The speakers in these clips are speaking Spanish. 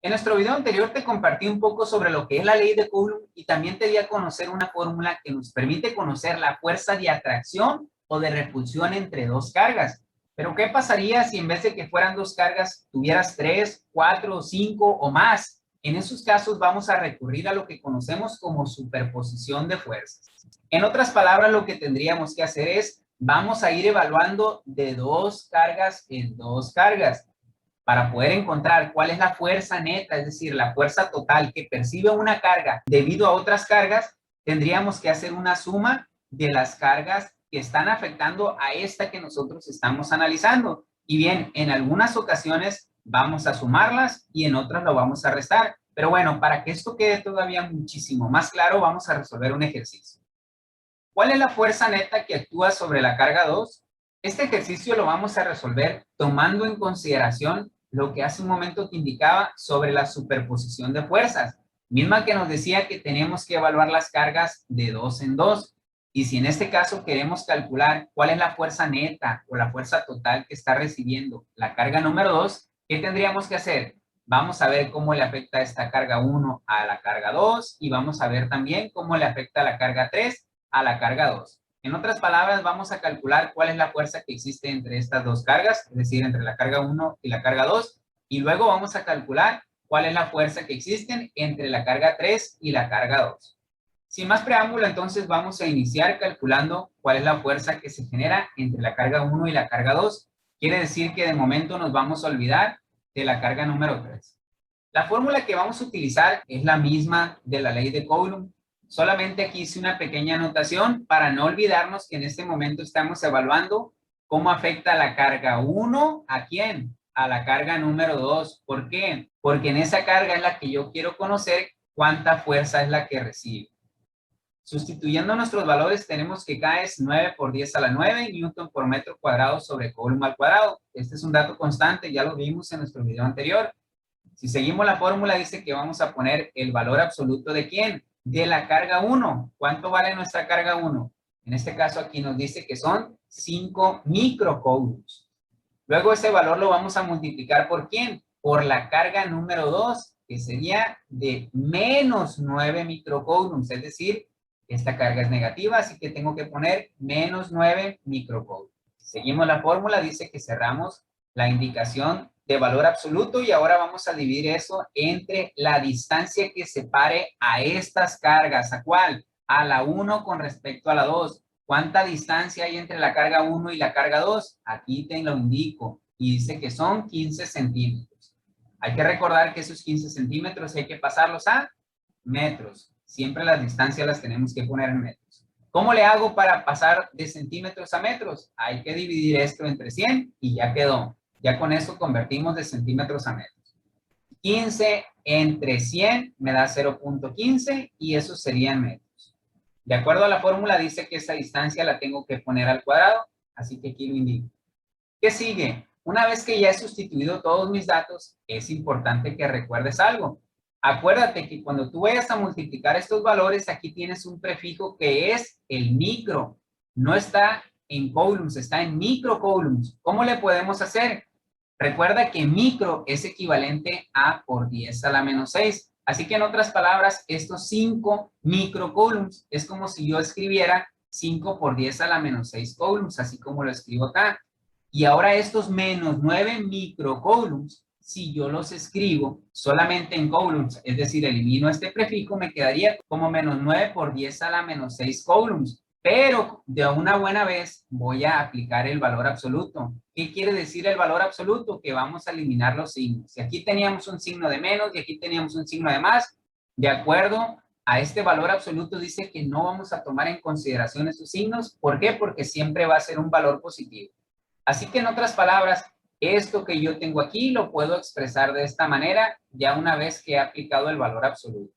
En nuestro video anterior te compartí un poco sobre lo que es la ley de Coulomb y también te di a conocer una fórmula que nos permite conocer la fuerza de atracción o de repulsión entre dos cargas. Pero ¿qué pasaría si en vez de que fueran dos cargas tuvieras 3, 4, 5 o más? En esos casos vamos a recurrir a lo que conocemos como superposición de fuerzas. En otras palabras, lo que tendríamos que hacer es, vamos a ir evaluando de dos cargas en dos cargas, para poder encontrar cuál es la fuerza neta, es decir, la fuerza total que percibe una carga debido a otras cargas. Tendríamos que hacer una suma de las cargas que están afectando a esta que nosotros estamos analizando. Y bien, en algunas ocasiones vamos a sumarlas y en otras lo vamos a restar. Pero bueno, para que esto quede todavía muchísimo más claro, vamos a resolver un ejercicio. ¿Cuál es la fuerza neta que actúa sobre la carga 2? Este ejercicio lo vamos a resolver tomando en consideración lo que hace un momento te indicaba sobre la superposición de fuerzas, misma que nos decía que tenemos que evaluar las cargas de dos en dos. Y si en este caso queremos calcular cuál es la fuerza neta o la fuerza total que está recibiendo la carga número 2, ¿qué tendríamos que hacer? Vamos a ver cómo le afecta esta carga 1 a la carga 2 y vamos a ver también cómo le afecta la carga 3 a la carga 2. En otras palabras, vamos a calcular cuál es la fuerza que existe entre estas dos cargas, es decir, entre la carga 1 y la carga 2, y luego vamos a calcular cuál es la fuerza que existe entre la carga 3 y la carga 2. Sin más preámbulo, entonces vamos a iniciar calculando cuál es la fuerza que se genera entre la carga 1 y la carga 2. Quiere decir que de momento nos vamos a olvidar de la carga número 3. La fórmula que vamos a utilizar es la misma de la ley de Coulomb. Solamente aquí hice una pequeña anotación para no olvidarnos que en este momento estamos evaluando cómo afecta la carga 1 ¿a quién? A la carga número 2. ¿Por qué? Porque en esa carga es la que yo quiero conocer cuánta fuerza es la que recibe. Sustituyendo nuestros valores tenemos que K es 9 por 10 a la 9 Newton por metro cuadrado sobre Coulomb al cuadrado. Este es un dato constante, ya lo vimos en nuestro video anterior. Si seguimos la fórmula dice que vamos a poner el valor absoluto ¿de quién? De la carga 1. ¿Cuánto vale nuestra carga 1? En este caso aquí nos dice que son 5 microcoulombs. Luego ese valor lo vamos a multiplicar ¿por quién? Por la carga número 2, que sería de menos 9 microcoulombs. Es decir, esta carga es negativa, así que tengo que poner menos 9 microcoulombs. Seguimos la fórmula, dice que cerramos la indicación de valor absoluto y ahora vamos a dividir eso entre la distancia que separe a estas cargas. ¿A cuál? A la 1 con respecto a la 2. ¿Cuánta distancia hay entre la carga 1 y la carga 2? Aquí te lo indico y dice que son 15 centímetros. Hay que recordar que esos 15 centímetros hay que pasarlos a metros. Siempre las distancias las tenemos que poner en metros. ¿Cómo le hago para pasar de centímetros a metros? Hay que dividir esto entre 100 y ya quedó. Ya con eso convertimos de centímetros a metros. 15 entre 100 me da 0.15 y eso serían metros. De acuerdo a la fórmula dice que esa distancia la tengo que poner al cuadrado, así que aquí lo indico. ¿Qué sigue? Una vez que ya he sustituido todos mis datos, es importante que recuerdes algo. Acuérdate que cuando tú vayas a multiplicar estos valores, aquí tienes un prefijo que es el micro. No está en coulombs, está en microcoulombs. ¿Cómo le podemos hacer? Recuerda que micro es equivalente a por 10 a la menos 6. Así que en otras palabras, estos 5 microcoulombs es como si yo escribiera 5 por 10 a la menos 6 coulombs, así como lo escribo acá. Y ahora estos menos 9 microcoulombs, si yo los escribo solamente en coulombs, es decir, elimino este prefijo, me quedaría como menos 9 por 10 a la menos 6 coulombs. Pero de una buena vez voy a aplicar el valor absoluto. ¿Qué quiere decir el valor absoluto? Que vamos a eliminar los signos. Si aquí teníamos un signo de menos y aquí teníamos un signo de más, de acuerdo a este valor absoluto dice que no vamos a tomar en consideración esos signos. ¿Por qué? Porque siempre va a ser un valor positivo. Así que en otras palabras, esto que yo tengo aquí lo puedo expresar de esta manera ya una vez que he aplicado el valor absoluto.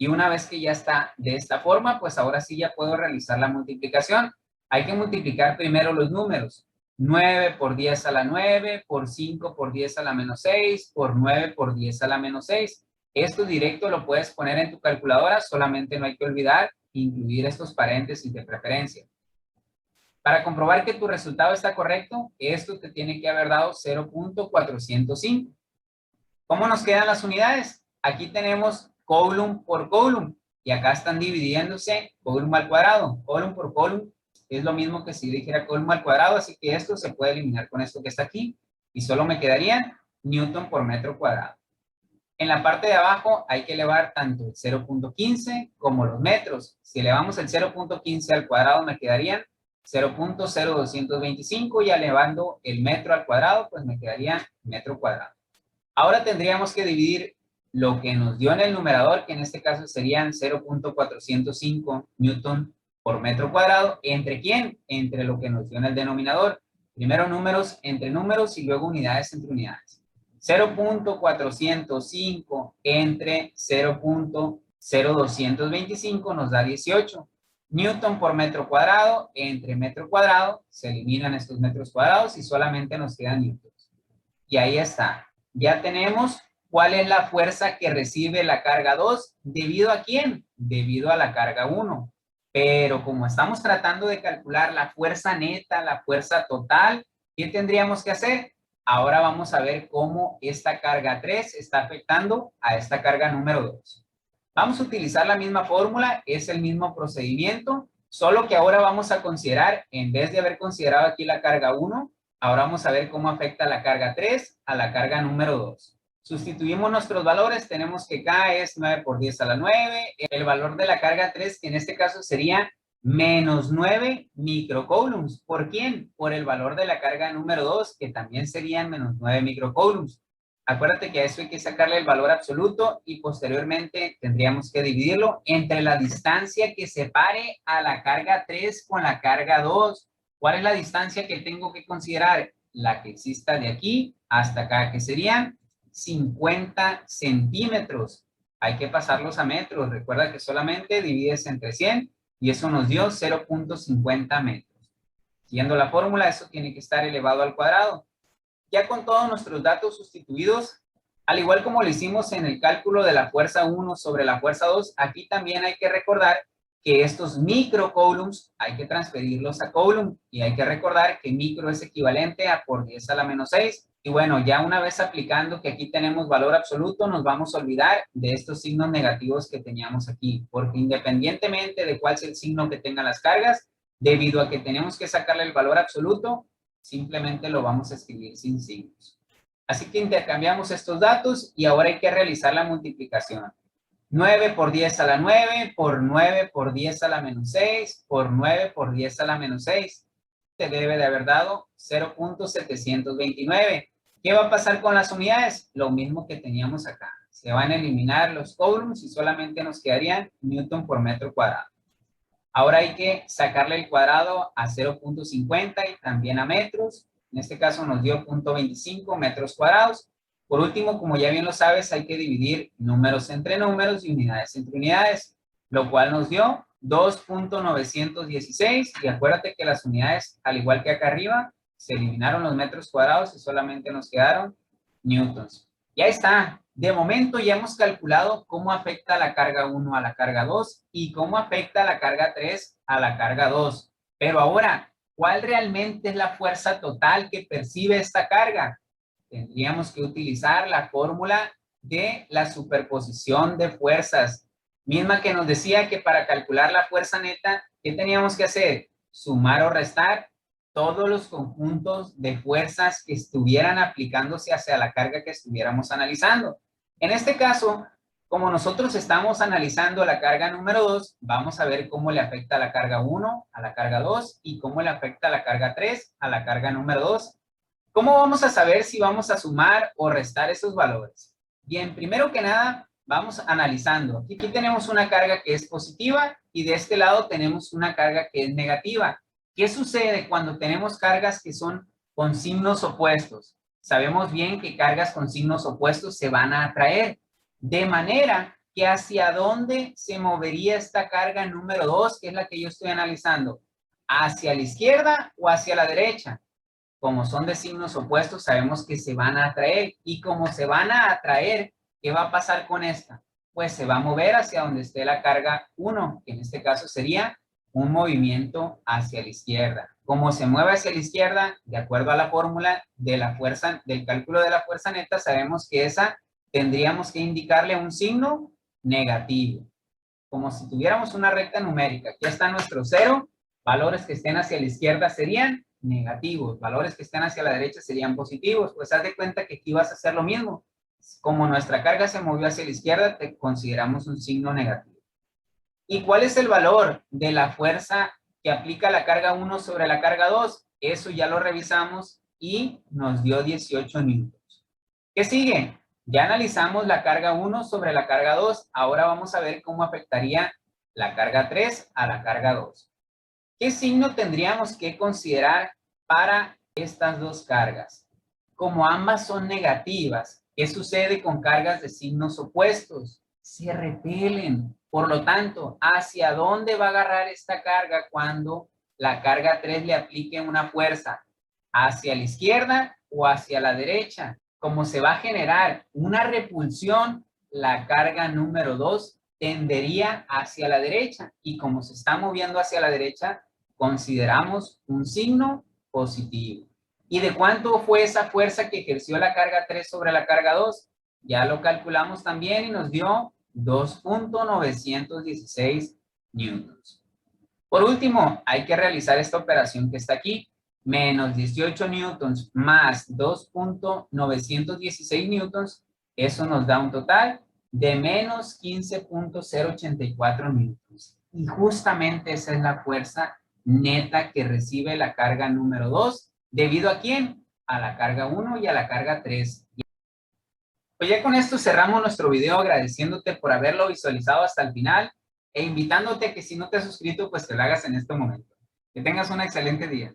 Y una vez que ya está de esta forma, pues ahora sí ya puedo realizar la multiplicación. Hay que multiplicar primero los números. 9 por 10 a la 9, por 5 por 10 a la menos 6, por 9 por 10 a la menos 6. Esto directo lo puedes poner en tu calculadora, solamente no hay que olvidar incluir estos paréntesis de preferencia. Para comprobar que tu resultado está correcto, esto te tiene que haber dado 0.405. ¿Cómo nos quedan las unidades? Aquí tenemos coulomb por coulomb y acá están dividiéndose coulomb al cuadrado. Coulomb por coulomb es lo mismo que si dijera coulomb al cuadrado, así que esto se puede eliminar con esto que está aquí y solo me quedaría newton por metro cuadrado. En la parte de abajo hay que elevar tanto el 0.15 como los metros. Si elevamos el 0.15 al cuadrado me quedarían 0.0225 y elevando el metro al cuadrado pues me quedaría metro cuadrado. Ahora tendríamos que dividir lo que nos dio en el numerador, que en este caso serían 0.405 newton por metro cuadrado. ¿Entre quién? Entre lo que nos dio en el denominador. Primero números entre números y luego unidades entre unidades. 0.405 entre 0.0225 nos da 18. Newton por metro cuadrado entre metro cuadrado. Se eliminan estos metros cuadrados y solamente nos quedan newtons. Y ahí está. Ya tenemos cuál es la fuerza que recibe la carga 2. ¿Debido a quién? Debido a la carga 1. Pero como estamos tratando de calcular la fuerza neta, la fuerza total, ¿qué tendríamos que hacer? Ahora vamos a ver cómo esta carga 3 está afectando a esta carga número 2. Vamos a utilizar la misma fórmula, es el mismo procedimiento, solo que ahora vamos a considerar, en vez de haber considerado aquí la carga 1, ahora vamos a ver cómo afecta la carga 3 a la carga número 2. Sustituimos nuestros valores, tenemos que K es 9 por 10 a la 9, el valor de la carga 3, que en este caso sería menos 9 microcoulombs. ¿Por quién? Por el valor de la carga número 2, que también serían menos 9 microcoulombs. Acuérdate que a eso hay que sacarle el valor absoluto y posteriormente tendríamos que dividirlo entre la distancia que separe a la carga 3 con la carga 2. ¿Cuál es la distancia que tengo que considerar? La que exista de aquí hasta acá, que serían 50 centímetros. Hay que pasarlos a metros. Recuerda que solamente divides entre 100 y eso nos dio 0.50 metros. Siguiendo la fórmula, eso tiene que estar elevado al cuadrado. Ya con todos nuestros datos sustituidos, al igual como lo hicimos en el cálculo de la fuerza 1 sobre la fuerza 2, aquí también hay que recordar que estos microcoulombs hay que transferirlos a coulomb y hay que recordar que micro es equivalente a por 10 a la menos 6. Y bueno, ya una vez aplicando que aquí tenemos valor absoluto, nos vamos a olvidar de estos signos negativos que teníamos aquí, porque independientemente de cuál sea el signo que tengan las cargas, debido a que tenemos que sacarle el valor absoluto, simplemente lo vamos a escribir sin signos. Así que intercambiamos estos datos y ahora hay que realizar la multiplicación. 9 por 10 a la 9, por 9 por 10 a la menos 6, por 9 por 10 a la menos 6. Te debe de haber dado 0.729. ¿Qué va a pasar con las unidades? Lo mismo que teníamos acá. Se van a eliminar los coulombs y solamente nos quedarían newton por metro cuadrado. Ahora hay que sacarle el cuadrado a 0.50 y también a metros. En este caso nos dio 0.25 metros cuadrados. Por último, como ya bien lo sabes, hay que dividir números entre números y unidades entre unidades, lo cual nos dio 2.916. Y acuérdate que las unidades, al igual que acá arriba, se eliminaron los metros cuadrados y solamente nos quedaron newtons. Ya está. De momento ya hemos calculado cómo afecta la carga 1 a la carga 2 y cómo afecta la carga 3 a la carga 2. Pero ahora, ¿cuál realmente es la fuerza total que percibe esta carga? Tendríamos que utilizar la fórmula de la superposición de fuerzas, misma que nos decía que para calcular la fuerza neta, ¿qué teníamos que hacer? Sumar o restar todos los conjuntos de fuerzas que estuvieran aplicándose hacia la carga que estuviéramos analizando. En este caso, como nosotros estamos analizando la carga número 2, vamos a ver cómo le afecta la carga 1 a la carga 2 y cómo le afecta la carga 3 a la carga número 2. ¿Cómo vamos a saber si vamos a sumar o restar esos valores? Bien, primero que nada, vamos analizando. Aquí tenemos una carga que es positiva y de este lado tenemos una carga que es negativa. ¿Qué sucede cuando tenemos cargas que son con signos opuestos? Sabemos bien que cargas con signos opuestos se van a atraer, de manera que hacia dónde se movería esta carga número 2, que es la que yo estoy analizando, ¿hacia la izquierda o hacia la derecha? Como son de signos opuestos, sabemos que se van a atraer. Y como se van a atraer, ¿qué va a pasar con esta? Pues se va a mover hacia donde esté la carga 1, que en este caso sería un movimiento hacia la izquierda. Como se mueve hacia la izquierda, de acuerdo a la fórmula de la fuerza, del cálculo de la fuerza neta, sabemos que esa tendríamos que indicarle un signo negativo, como si tuviéramos una recta numérica. Aquí está nuestro 0, valores que estén hacia la izquierda serían negativos, valores que estén hacia la derecha serían positivos. Pues haz de cuenta que aquí vas a hacer lo mismo. Como nuestra carga se movió hacia la izquierda, te consideramos un signo negativo. ¿Y cuál es el valor de la fuerza que aplica la carga 1 sobre la carga 2? Eso ya lo revisamos y nos dio 18 newtons. ¿Qué sigue? Ya analizamos la carga 1 sobre la carga 2. Ahora vamos a ver cómo afectaría la carga 3 a la carga 2. ¿Qué signo tendríamos que considerar para estas dos cargas? Como ambas son negativas, ¿qué sucede con cargas de signos opuestos? Se repelen. Por lo tanto, ¿hacia dónde va a agarrar esta carga cuando la carga 3 le aplique una fuerza? ¿Hacia la izquierda o hacia la derecha? Como se va a generar una repulsión, la carga número 2 tendería hacia la derecha. Y como se está moviendo hacia la derecha, consideramos un signo positivo. ¿Y de cuánto fue esa fuerza que ejerció la carga 3 sobre la carga 2? Ya lo calculamos también y nos dio 2.916 newtons. Por último, hay que realizar esta operación que está aquí. Menos 18 newtons más 2.916 newtons. Eso nos da un total de menos 15.084 newtons. Y justamente esa es la fuerza neta que recibe la carga número 2. ¿Debido a quién? A la carga 1 y a la carga 3. Pues ya con esto cerramos nuestro video agradeciéndote por haberlo visualizado hasta el final e invitándote a que si no te has suscrito, pues te lo hagas en este momento. Que tengas un excelente día.